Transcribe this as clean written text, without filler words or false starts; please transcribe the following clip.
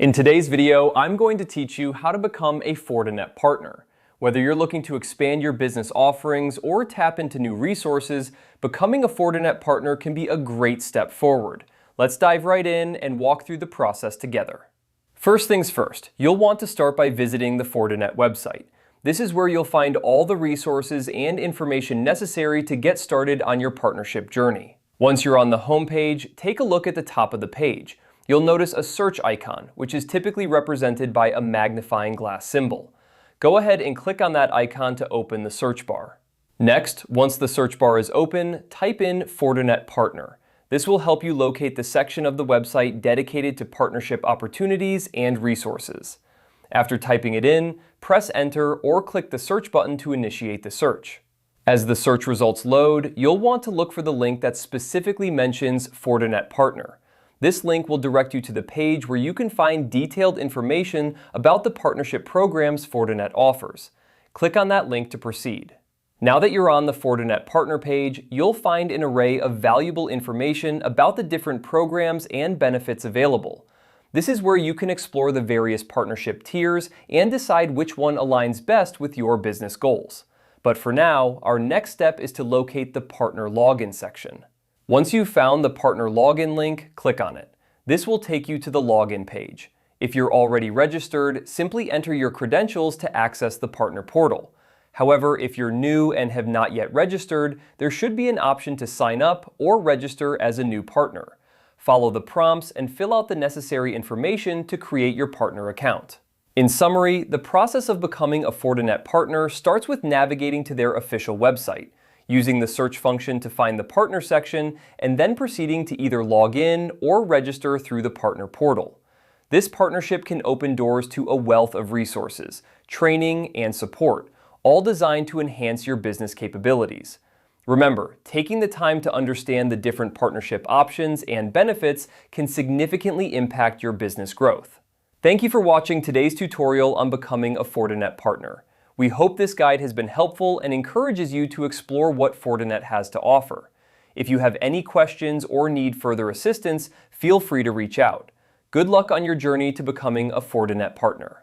In today's video, I'm going to teach you how to become a Fortinet partner. Whether you're looking to expand your business offerings or tap into new resources, becoming a Fortinet partner can be a great step forward. Let's dive right in and walk through the process together. First things first, you'll want to start by visiting the Fortinet website. This is where you'll find all the resources and information necessary to get started on your partnership journey. Once you're on the home page, take a look at the top of the page. You'll notice a search icon, which is typically represented by a magnifying glass symbol. Go ahead and click on that icon to open the search bar. Next, once the search bar is open, type in Fortinet Partner. This will help you locate the section of the website dedicated to partnership opportunities and resources. After typing it in, press Enter or click the search button to initiate the search. As the search results load, you'll want to look for the link that specifically mentions Fortinet Partner. This link will direct you to the page where you can find detailed information about the partnership programs Fortinet offers. Click on that link to proceed. Now that you're on the Fortinet Partner page, you'll find an array of valuable information about the different programs and benefits available. This is where you can explore the various partnership tiers and decide which one aligns best with your business goals. But for now, our next step is to locate the Partner Login section. Once you've found the Partner Login link, click on it. This will take you to the login page. If you're already registered, simply enter your credentials to access the partner portal. However, if you're new and have not yet registered, there should be an option to sign up or register as a new partner. Follow the prompts and fill out the necessary information to create your partner account. In summary, the process of becoming a Fortinet partner starts with navigating to their official website, using the search function to find the partner section, and then proceeding to either log in or register through the partner portal. This partnership can open doors to a wealth of resources, training, and support, all designed to enhance your business capabilities. Remember, taking the time to understand the different partnership options and benefits can significantly impact your business growth. Thank you for watching today's tutorial on becoming a Fortinet partner. We hope this guide has been helpful and encourages you to explore what Fortinet has to offer. If you have any questions or need further assistance, feel free to reach out. Good luck on your journey to becoming a Fortinet partner.